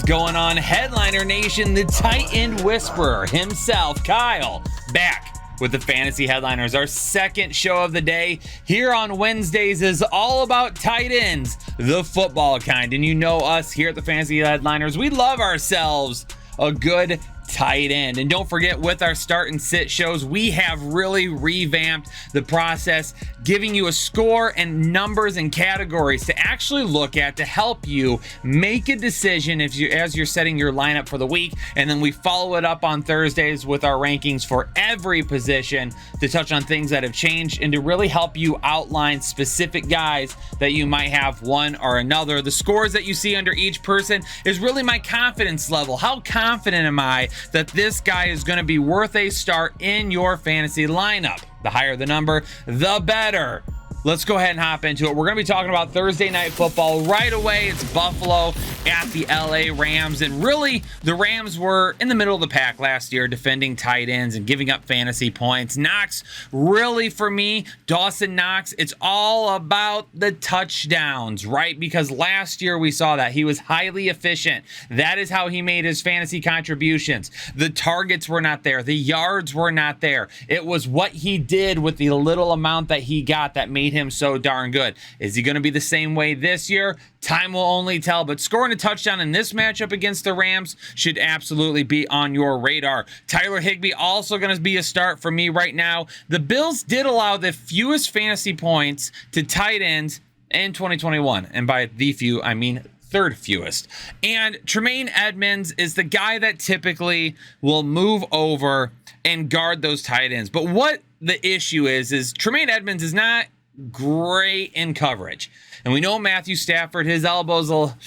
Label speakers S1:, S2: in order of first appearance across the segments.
S1: going on, Headliner Nation? The tight end whisperer himself, Kyle, back with the Fantasy Headliners. Our second show of the day here on Wednesdays is all about tight ends, the football kind. And you know us here at the Fantasy Headliners, we love ourselves a good tight end. And don't forget, with our start and sit shows, we have really revamped the process, giving you a score and numbers and categories to actually look at to help you make a decision as you're setting your lineup for the week. And then we follow it up on Thursdays with our rankings for every position to touch on things that have changed and to really help you outline specific guys that you might have one or another. The scores that you see under each person is really my confidence level. How confident am I that this guy is going to be worth a start in your fantasy lineup? The higher the number, the better. Let's go ahead and hop into it. We're going to be talking about Thursday Night Football right away. It's Buffalo at the LA Rams. And really, the Rams were in the middle of the pack last year, defending tight ends and giving up fantasy points. Knox, really for me, Dawson Knox, it's all about the touchdowns, right? Because last year we saw that he was highly efficient. That is how he made his fantasy contributions. The targets were not there. The yards were not there. It was what he did with the little amount that he got that made him so darn good. Is he going to be the same way this year? Time will only tell, but scoring a touchdown in this matchup against the Rams should absolutely be on your radar. Tyler Higbee also going to be a start for me right now. The Bills did allow the fewest fantasy points to tight ends in 2021, and by the few, I mean third fewest. And Tremaine Edmonds is the guy that typically will move over and guard those tight ends. But what the issue is Tremaine Edmonds is not great in coverage. And we know Matthew Stafford, his elbow's a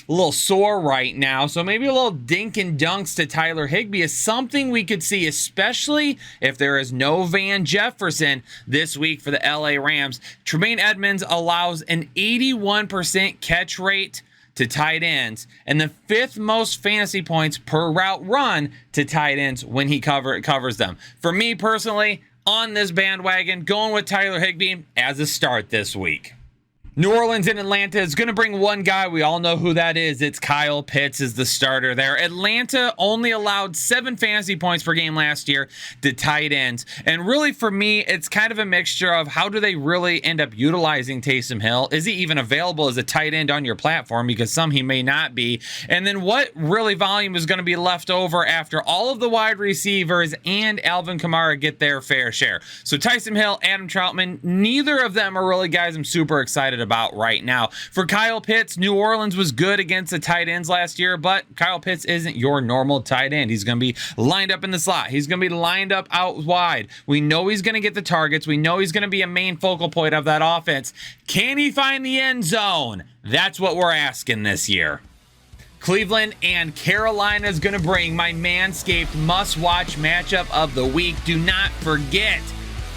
S1: little sore right now. So maybe a little dink and dunks to Tyler Higbee is something we could see, especially if there is no Van Jefferson this week for the LA Rams. Tremaine Edmonds allows an 81% catch rate to tight ends and the fifth most fantasy points per route run to tight ends when he covers them. For me personally, on this bandwagon, going with Tyler Higbee as a start this week. New Orleans and Atlanta is going to bring one guy. We all know who that is. It's Kyle Pitts is the starter there. Atlanta only allowed 7 fantasy points per game last year to tight ends. And really for me, it's kind of a mixture of how do they really end up utilizing Taysom Hill? Is he even available as a tight end on your platform? Because some he may not be. And then what really volume is going to be left over after all of the wide receivers and Alvin Kamara get their fair share? So Taysom Hill, Adam Troutman, neither of them are really guys I'm super excited about right now. For Kyle Pitts, New Orleans was good against the tight ends last year, but Kyle Pitts isn't your normal tight end. He's going to be lined up in the slot. He's going to be lined up out wide. We know he's going to get the targets. We know he's going to be a main focal point of that offense. Can he find the end zone? That's what we're asking this year. Cleveland and Carolina is going to bring my Manscaped must-watch matchup of the week. Do not forget,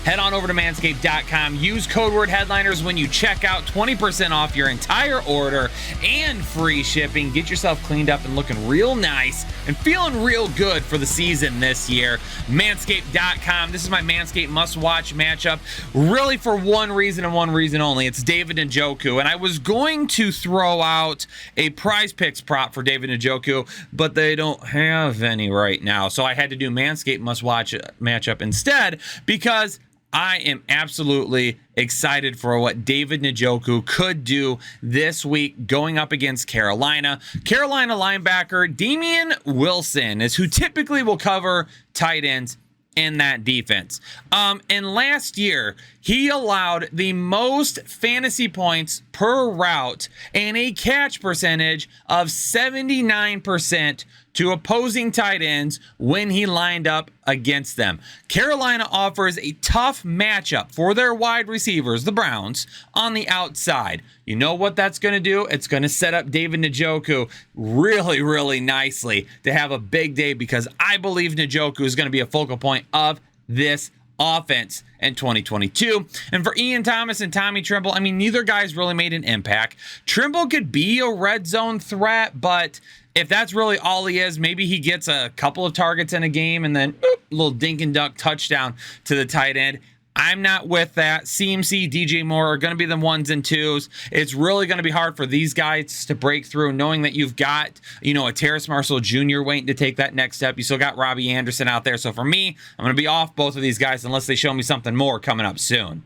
S1: head on over to manscaped.com. Use code word headliners when you check out. 20% off your entire order and free shipping. Get yourself cleaned up and looking real nice and feeling real good for the season this year. Manscaped.com. This is my Manscaped must-watch matchup. Really for one reason and one reason only. It's David Njoku. And I was going to throw out a Prize Picks prop for David Njoku, but they don't have any right now. So I had to do Manscaped must-watch matchup instead because I am absolutely excited for what David Njoku could do this week going up against Carolina. Carolina linebacker Damian Wilson is who typically will cover tight ends in that defense. And last year, he allowed the most fantasy points per route and a catch percentage of 79% to opposing tight ends when he lined up against them. Carolina offers a tough matchup for their wide receivers, the Browns, on the outside. You know what that's going to do? It's going to set up David Njoku really, really nicely to have a big day because I believe Njoku is going to be a focal point of this offense in 2022. And for Ian Thomas and Tommy Tremble, I mean, neither guy's really made an impact. Tremble could be a red zone threat, but if that's really all he is, maybe he gets a couple of targets in a game and then a little dink and duck touchdown to the tight end. I'm not with that. CMC, DJ Moore are going to be the 1s and 2s. It's really going to be hard for these guys to break through, knowing that you've got, a Terrace Marshall Jr. waiting to take that next step. You still got Robbie Anderson out there. So for me, I'm going to be off both of these guys unless they show me something more coming up soon.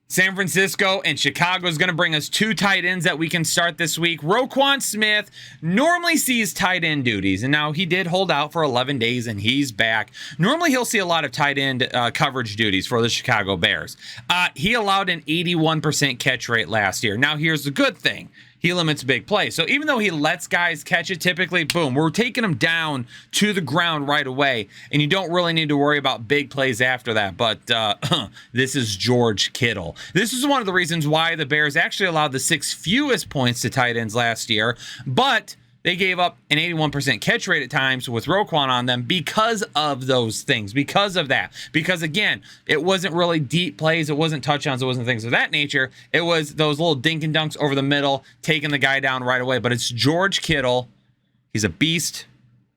S1: San Francisco and Chicago is going to bring us 2 tight ends that we can start this week. Roquan Smith normally sees tight end duties, and now he did hold out for 11 days, and he's back. Normally, he'll see a lot of tight end coverage duties for the Chicago Bears. He allowed an 81% catch rate last year. Now, here's the good thing. He limits big plays. So even though he lets guys catch it, typically, boom, we're taking him down to the ground right away, and you don't really need to worry about big plays after that. But this is George Kittle. This is one of the reasons why the Bears actually allowed the 6th fewest points to tight ends last year, but they gave up an 81% catch rate at times with Roquan on them because of those things, because of that. Because, again, it wasn't really deep plays. It wasn't touchdowns. It wasn't things of that nature. It was those little dink and dunks over the middle, taking the guy down right away. But it's George Kittle. He's a beast.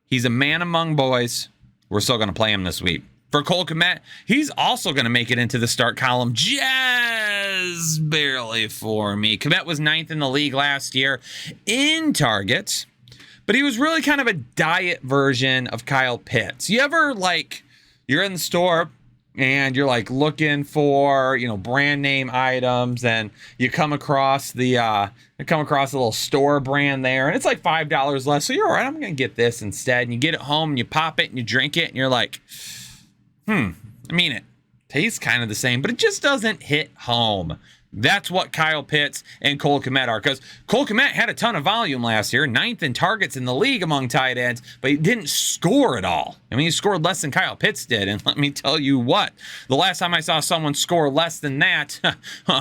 S1: He's a man among boys. We're still going to play him this week. For Cole Kmet, he's also going to make it into the start column just barely for me. Kmet was 9th in the league last year in targets, but he was really kind of a diet version of Kyle Pitts. You ever, you're in the store and you're looking for, brand name items, and you come across a little store brand there, and it's like $5 less. So you're all right, I'm going to get this instead. And you get it home and you pop it and you drink it and you're like, it tastes kind of the same, but it just doesn't hit home. That's what Kyle Pitts and Cole Kmet are, because Cole Kmet had a ton of volume last year, 9th in targets in the league among tight ends, but he didn't score at all. He scored less than Kyle Pitts did, and let me tell you what, the last time I saw someone score less than that,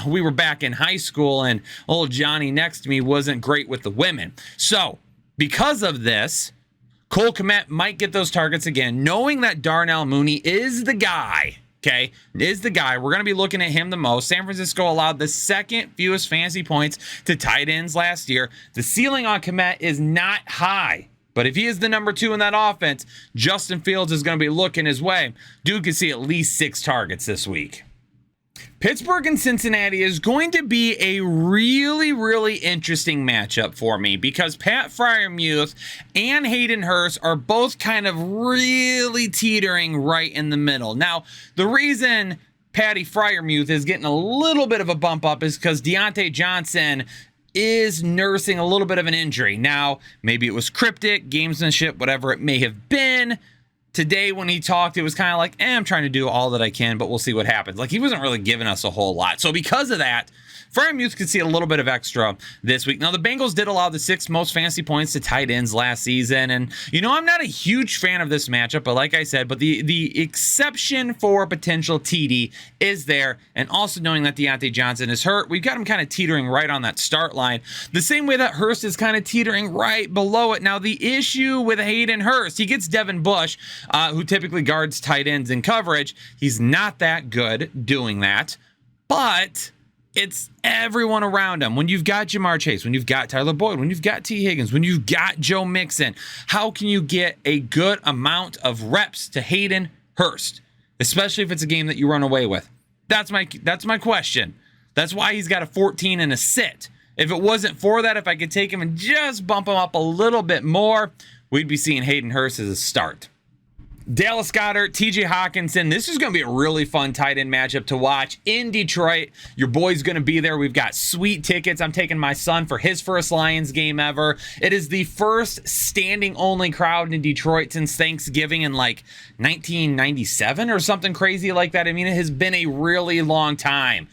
S1: we were back in high school, and old Johnny next to me wasn't great with the women. So, because of this, Cole Kmet might get those targets again, knowing that Darnell Mooney is the guy. Okay, is the guy. We're going to be looking at him the most. San Francisco allowed the 2nd fewest fantasy points to tight ends last year. The ceiling on Kmet is not high, but if he is the number 2 in that offense, Justin Fields is going to be looking his way. Dude could see at least 6 targets this week. Pittsburgh and Cincinnati is going to be a really, really interesting matchup for me, because Pat Freiermuth and Hayden Hurst are both kind of really teetering right in the middle. Now, the reason Patty Freiermuth is getting a little bit of a bump up is because Deontay Johnson is nursing a little bit of an injury. Now, maybe it was cryptic, gamesmanship, whatever it may have been. Today, when he talked, it was kind of like, I'm trying to do all that I can, but we'll see what happens. He wasn't really giving us a whole lot. So because of that, Freiermuth could see a little bit of extra this week. Now, the Bengals did allow the 6th most fantasy points to tight ends last season. And, I'm not a huge fan of this matchup, but like I said, the exception for potential TD is there. And also knowing that Deontay Johnson is hurt, we've got him kind of teetering right on that start line. The same way that Hurst is kind of teetering right below it. Now, the issue with Hayden Hurst, he gets Devin Bush, who typically guards tight ends in coverage. He's not that good doing that, but it's everyone around him. When you've got Jamar Chase, when you've got Tyler Boyd, when you've got T. Higgins, when you've got Joe Mixon, how can you get a good amount of reps to Hayden Hurst, especially if it's a game that you run away with? That's my question. That's why he's got a 14 and a sit. If it wasn't for that, if I could take him and just bump him up a little bit more, we'd be seeing Hayden Hurst as a start. Dallas Goedert, TJ Hawkinson. This is going to be a really fun tight end matchup to watch in Detroit. Your boy's going to be there. We've got sweet tickets. I'm taking my son for his first Lions game ever. It is the first standing only crowd in Detroit since Thanksgiving in 1997 or something crazy like that. It has been a really long time.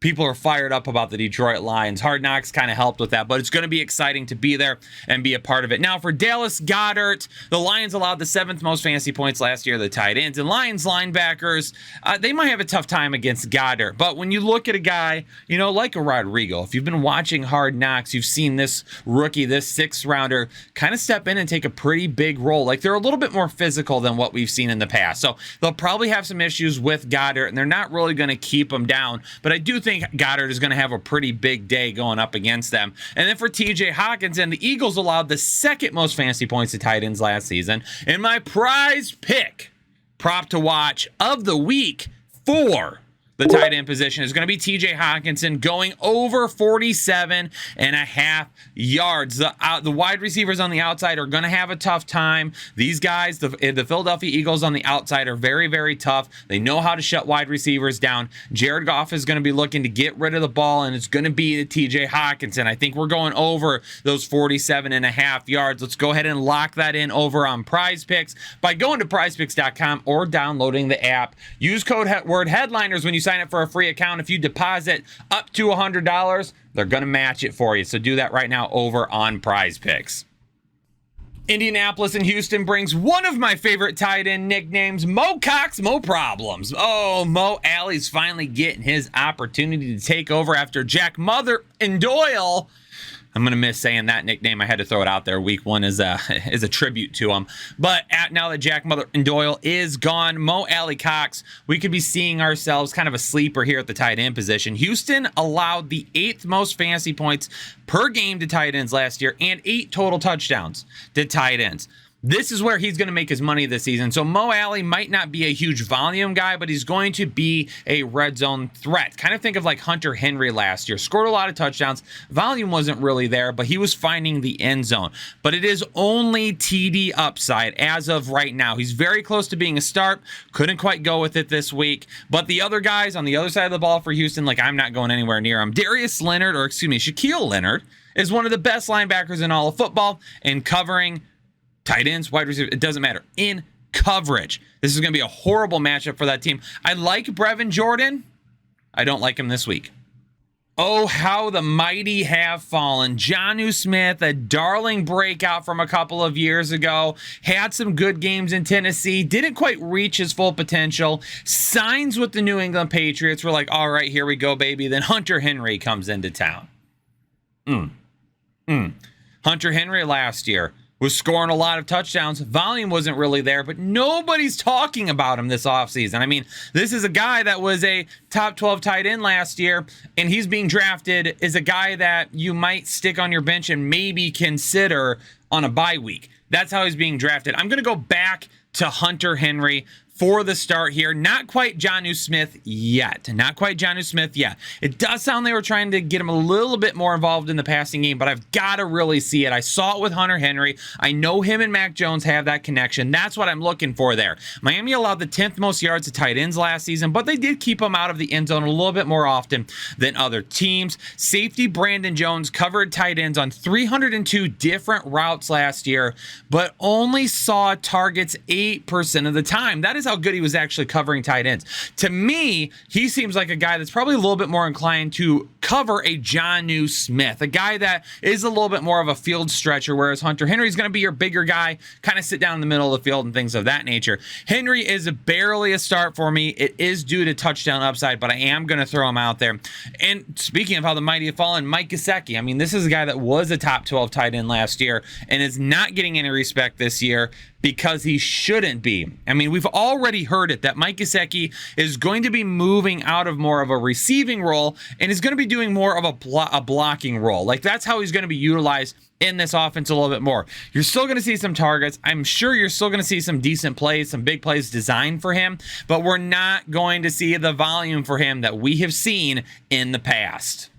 S1: People are fired up about the Detroit Lions. Hard Knocks kind of helped with that, but it's going to be exciting to be there and be a part of it. Now, for Dallas Goedert, the Lions allowed the 7th most fantasy points last year, the tight ends. And Lions linebackers, they might have a tough time against Goedert. But when you look at a guy, like a Rodrigo, if you've been watching Hard Knocks, you've seen this rookie, this 6th-rounder, kind of step in and take a pretty big role. They're a little bit more physical than what we've seen in the past. So they'll probably have some issues with Goedert, and they're not really going to keep him down. But I do think Goddard is going to have a pretty big day going up against them. And then for TJ Hawkinson, the Eagles allowed the 2nd most fantasy points to tight ends last season. And my prize pick, prop to watch of the week for the tight end position is going to be TJ Hawkinson, going over 47.5 yards. The wide receivers on the outside are going to have a tough time. These guys, the Philadelphia Eagles on the outside, are very, very tough. They know how to shut wide receivers down. Jared Goff is going to be looking to get rid of the ball, and it's going to be TJ Hawkinson. I think we're going over those 47.5 yards. Let's go ahead and lock that in over on Prize Picks by going to prizepicks.com or downloading the app. Use code word headliners when you sign up for a free account. If you deposit up to $100, they're going to match it for you. So do that right now over on Prize Picks. Indianapolis and Houston brings one of my favorite tight end nicknames, Mo Cox, Mo Problems. Oh, Mo Alley's finally getting his opportunity to take over after Jack Mother and Doyle. I'm going to miss saying that nickname. I had to throw it out there. Week 1 is a tribute to him. But now that Jack Mother and Doyle is gone, Mo Alley Cox, we could be seeing ourselves kind of a sleeper here at the tight end position. Houston allowed the 8th most fantasy points per game to tight ends last year and 8 total touchdowns to tight ends. This is where he's going to make his money this season. So Mo Alley might not be a huge volume guy, but he's going to be a red zone threat. Kind of think of like Hunter Henry last year. Scored a lot of touchdowns. Volume wasn't really there, but he was finding the end zone. But it is only TD upside as of right now. He's very close to being a start. Couldn't quite go with it this week. But the other guys on the other side of the ball for Houston, like I'm not going anywhere near him. Shaquille Leonard is one of the best linebackers in all of football and covering tight ends, wide receivers, it doesn't matter. In coverage. This is going to be a horrible matchup for that team. I like Brevin Jordan. I don't like him this week. Oh, how the mighty have fallen. Jonnu Smith, a darling breakout from a couple of years ago, had some good games in Tennessee, didn't quite reach his full potential, signs with the New England Patriots. We're like, all right, here we go, baby. Then Hunter Henry comes into town. Hunter Henry last year was scoring a lot of touchdowns. Volume wasn't really there, but nobody's talking about him this offseason. I mean, this is a guy that was a top 12 tight end last year, and he's being drafted as a guy that you might stick on your bench and maybe consider on a bye week. That's how he's being drafted. I'm going to go back to Hunter Henry for the start here. Not quite Jonnu Smith yet. It does sound they were trying to get him a little bit more involved in the passing game, but I've got to really see it. I saw it with Hunter Henry. I know him and Mac Jones have that connection. That's what I'm looking for there. Miami allowed the 10th most yards to tight ends last season, but they did keep him out of the end zone a little bit more often than other teams. Safety Brandon Jones covered tight ends on 302 different routes last year, but only saw targets 8% of the time. That is how good he was actually covering tight ends. To me, he seems like a guy that's probably a little bit more inclined to cover a Jonnu Smith, a guy that is a little bit more of a field stretcher, whereas Hunter Henry is going to be your bigger guy, kind of sit down in the middle of the field and things of that nature. Henry is barely a start for me. It is due to touchdown upside, but I am going to throw him out there. And speaking of how the mighty have fallen, Mike Gesicki, I mean, this is a guy that was a top 12 tight end last year and is not getting any respect this year because he shouldn't be. I mean, we've already heard it that Mike Gesicki is going to be moving out of more of a receiving role and is going to be doing more of a blocking role. Like, that's how he's going to be utilized in this offense a little bit more. You're still going to see some targets. I'm sure you're still going to see some decent plays, some big plays designed for him, but we're not going to see the volume for him that we have seen in the past.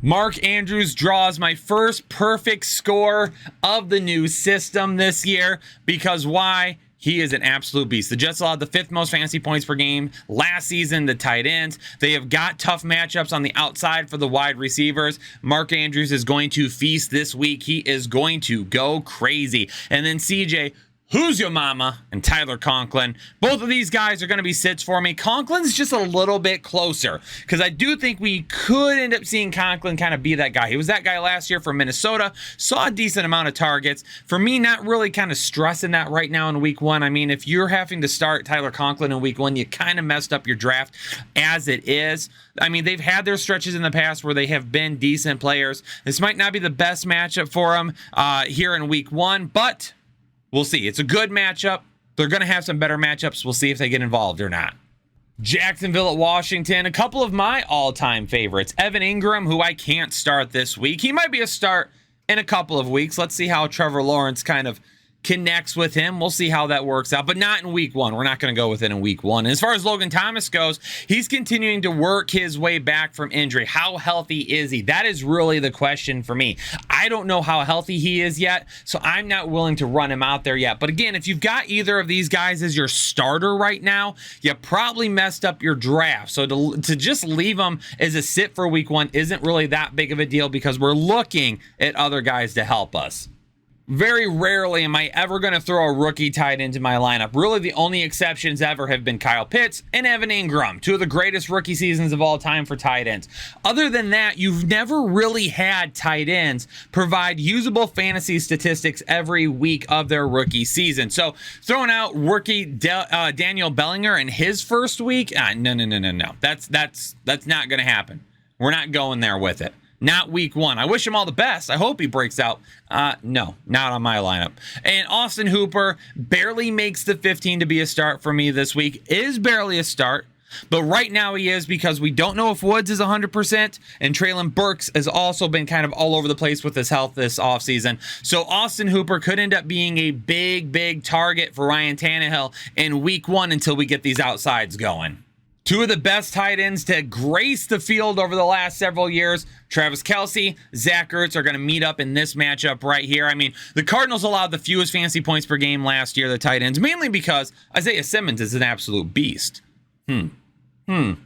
S1: Mark Andrews draws my first perfect score of the new system this year because why? He is an absolute beast. The Jets allowed the 5th most fantasy points per game last season, the tight ends. They have got tough matchups on the outside for the wide receivers. Mark Andrews is going to feast this week. He is going to go crazy. And then CJ, Who's Your Mama, and Tyler Conklin. Both of these guys are going to be sits for me. Conklin's just a little bit closer because I do think we could end up seeing Conklin kind of be that guy. He was that guy last year for Minnesota, saw a decent amount of targets. For me, not really kind of stressing that right now in week 1. I mean, if you're having to start Tyler Conklin in week 1, you kind of messed up your draft as it is. I mean, they've had their stretches in the past where they have been decent players. This might not be the best matchup for them here in week 1, but we'll see. It's a good matchup. They're going to have some better matchups. We'll see if they get involved or not. Jacksonville at Washington. A couple of my all-time favorites. Evan Ingram, who I can't start this week. He might be a start in a couple of weeks. Let's see how Trevor Lawrence kind of connects with him. We'll see how that works out, but not in week one. We're not going to go with it in week one. And as far as Logan Thomas goes, he's continuing to work his way back from injury. How healthy is he? That is really the question for me. I don't know how healthy he is yet, so I'm not willing to run him out there yet. But again, if you've got either of these guys as your starter right now, you probably messed up your draft. So to just leave them as a sit for week one isn't really that big of a deal because we're looking at other guys to help us. Very rarely am I ever going to throw a rookie tight into my lineup. Really, the only exceptions ever have been Kyle Pitts and Evan Ingram, two of the greatest rookie seasons of all time for tight ends. Other than that, you've never really had tight ends provide usable fantasy statistics every week of their rookie season. So throwing out rookie Daniel Bellinger in his first week, no. That's not going to happen. We're not going there with it. Not week one. I wish him all the best. I hope he breaks out. No, not on my lineup. And Austin Hooper barely makes the 15 to be a start for me this week. Is barely a start, but right now he is because we don't know if Woods is 100%, and Treylon Burks has also been kind of all over the place with his health this offseason. So Austin Hooper could end up being a big target for Ryan Tannehill in week one until we get these outsides going. Two of the best tight ends to grace the field over the last several years, Travis Kelce, Zach Ertz, are going to meet up in this matchup right here. I mean, the Cardinals allowed the fewest fantasy points per game last year, the tight ends, mainly because Isaiah Simmons is an absolute beast. If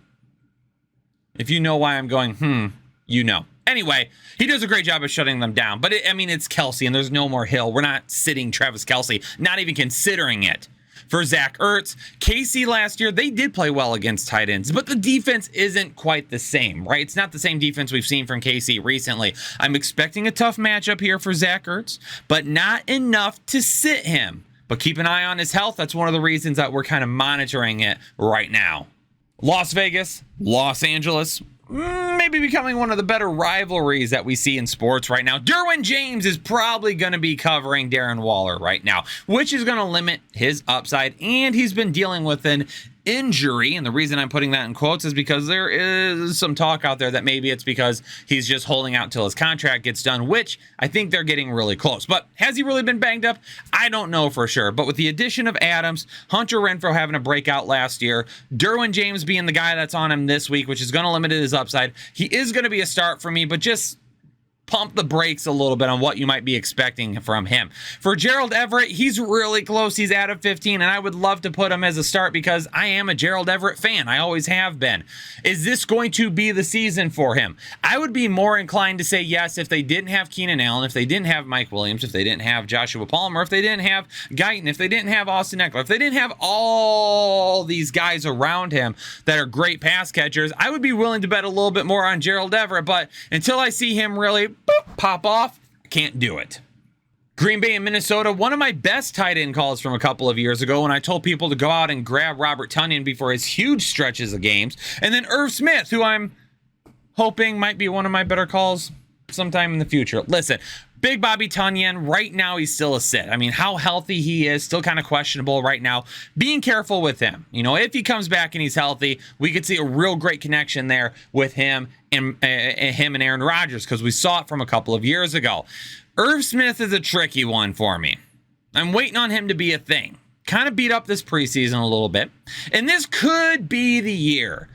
S1: you know why I'm going, you know. Anyway, he does a great job of shutting them down. But, it's Kelce, and there's no more Hill. We're not sitting Travis Kelce, not even considering it. For Zach Ertz, KC last year, they did play well against tight ends, but the defense isn't quite the same, right? It's not the same defense we've seen from KC recently. I'm expecting a tough matchup here for Zach Ertz, but not enough to sit him. But keep an eye on his health. That's one of the reasons that we're kind of monitoring it right now. Las Vegas, Los Angeles, maybe becoming one of the better rivalries that we see in sports right now. Derwin James is probably going to be covering Darren Waller right now, which is going to limit his upside, and he's been dealing with an injury, and the reason I'm putting that in quotes is because there is some talk out there that maybe it's because he's just holding out till his contract gets done, which I think they're getting really close. But has he really been banged up? I don't know for sure. But with the addition of Adams, Hunter Renfrow having a breakout last year, Derwin James being the guy that's on him this week, which is going to limit his upside, he is going to be a start for me, but just pump the brakes a little bit on what you might be expecting from him. For Gerald Everett, he's really close. He's out of 15, and I would love to put him as a start because I am a Gerald Everett fan. I always have been. Is this going to be the season for him? I would be more inclined to say yes if they didn't have Keenan Allen, if they didn't have Mike Williams, if they didn't have Joshua Palmer, if they didn't have Guyton, if they didn't have Austin Eckler, if they didn't have all these guys around him that are great pass catchers. I would be willing to bet a little bit more on Gerald Everett, but until I see him really pop off, can't do it. Green Bay and Minnesota, one of my best tight end calls from a couple of years ago when I told people to go out and grab Robert Tonyan before his huge stretches of games. And then Irv Smith, who I'm hoping might be one of my better calls sometime in the future. Listen, Big Bobby Tonyan, right now he's still a sit. I mean, how healthy he is, still kind of questionable right now. Being careful with him. If he comes back and he's healthy, we could see a real great connection there with him and Aaron Rodgers, because we saw it from a couple of years ago. Irv Smith is a tricky one for me. I'm waiting on him to be a thing. Kind of beat up this preseason a little bit. And this could be the year.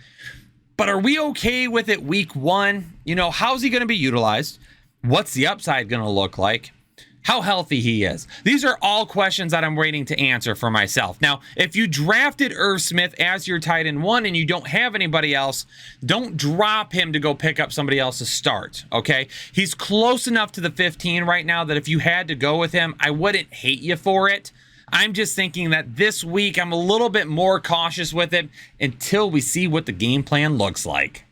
S1: But are we okay with it week one? How's he going to be utilized? What's the upside going to look like? How healthy he is. These are all questions that I'm waiting to answer for myself. Now, if you drafted Irv Smith as your tight end one and you don't have anybody else, don't drop him to go pick up somebody else to start, okay? He's close enough to the 15 right now that if you had to go with him, I wouldn't hate you for it. I'm just thinking that this week I'm a little bit more cautious with it until we see what the game plan looks like.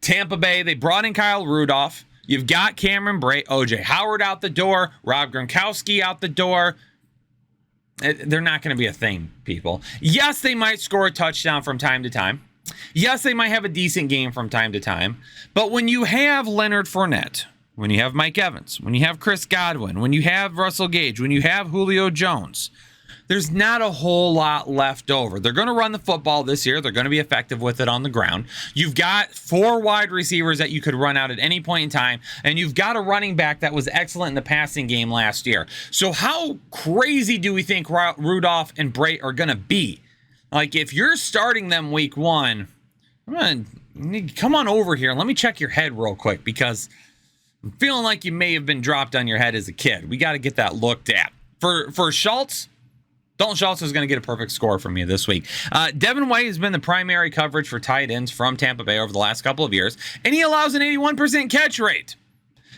S1: Tampa Bay, they brought in Kyle Rudolph. You've got Cameron Brate, OJ Howard out the door, Rob Gronkowski out the door. They're not going to be a thing, people. Yes, they might score a touchdown from time to time. Yes, they might have a decent game from time to time. But when you have Leonard Fournette, when you have Mike Evans, when you have Chris Godwin, when you have Russell Gage, when you have Julio Jones, there's not a whole lot left over. They're going to run the football this year. They're going to be effective with it on the ground. You've got 4 wide receivers that you could run out at any point in time, and you've got a running back that was excellent in the passing game last year. So how crazy do we think Rudolph and Brate are going to be? Like, if you're starting them week 1, come on over here and let me check your head real quick, because I'm feeling like you may have been dropped on your head as a kid. We got to get that looked at. For Schultz, Dalton Schultz is going to get a perfect score from you this week. Devin White has been the primary coverage for tight ends from Tampa Bay over the last couple of years, and he allows an 81% catch rate.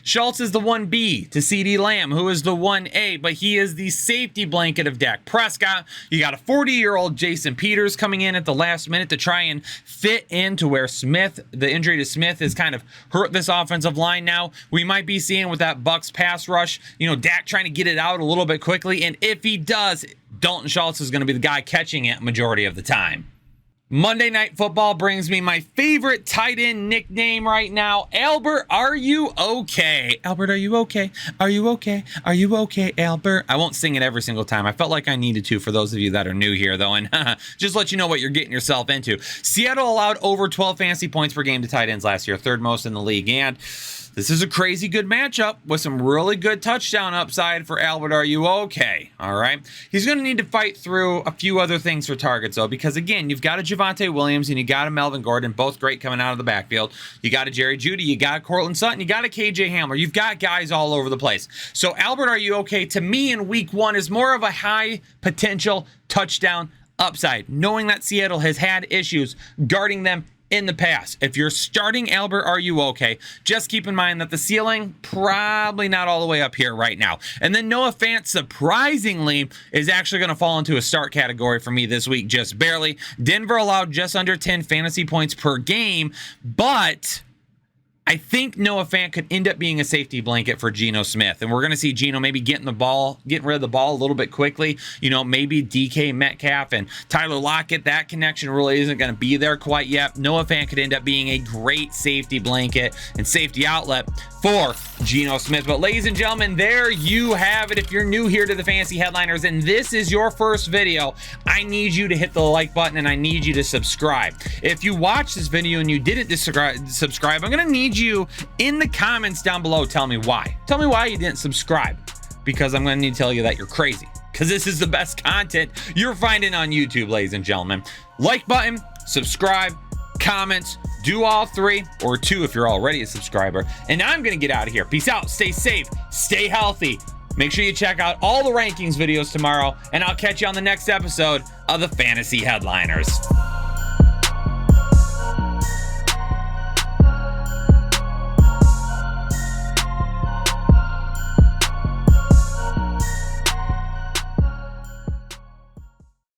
S1: Schultz is the 1B to CeeDee Lamb, who is the 1A, but he is the safety blanket of Dak Prescott. You got a 40-year-old Jason Peters coming in at the last minute to try and fit into where the injury to Smith has kind of hurt this offensive line now. We might be seeing with that Bucs pass rush, Dak trying to get it out a little bit quickly, and if he does, Dalton Schultz is going to be the guy catching it majority of the time. Monday Night Football brings me my favorite tight end nickname right now. Albert, are you okay? Albert, are you okay? Are you okay? Are you okay, Albert? I won't sing it every single time. I felt like I needed to for those of you that are new here, though, and just let you know what you're getting yourself into. Seattle allowed over 12 fantasy points per game to tight ends last year, 3rd most in the league, and this is a crazy good matchup with some really good touchdown upside for Albert. Are you okay? All right. He's going to need to fight through a few other things for targets, though, because, again, you've got a Javonte Williams and you got a Melvin Gordon, both great coming out of the backfield. You got a Jerry Jeudy, you got a Cortland Sutton, you got a KJ Hamler. You've got guys all over the place. So Albert, are you okay? To me, in week 1 is more of a high potential touchdown upside, knowing that Seattle has had issues guarding them in the past. If you're starting Albert, are you okay? Just keep in mind that the ceiling probably not all the way up here right now. And then Noah Fant, surprisingly, is actually going to fall into a start category for me this week, just barely. Denver allowed just under 10 fantasy points per game, but I think Noah Fant could end up being a safety blanket for Geno Smith. And we're going to see Geno maybe getting rid of the ball a little bit quickly. Maybe DK Metcalf and Tyler Lockett, that connection really isn't going to be there quite yet. Noah Fant could end up being a great safety blanket and safety outlet for Geno Smith. But ladies and gentlemen, there you have it. If you're new here to the Fantasy Headliners and this is your first video, I need you to hit the like button and I need you to subscribe. If you watch this video and you didn't subscribe, I'm going to need you in the comments down below. Tell me why. Tell me why you didn't subscribe, because I'm going to need to tell you that you're crazy, because this is the best content you're finding on YouTube, ladies and gentlemen. Like button, subscribe, comments, do all 3 or 2 if you're already a subscriber. And I'm going to get out of here. Peace out. Stay safe. Stay healthy. Make sure you check out all the rankings videos tomorrow, and I'll catch you on the next episode of the Fantasy Headliners.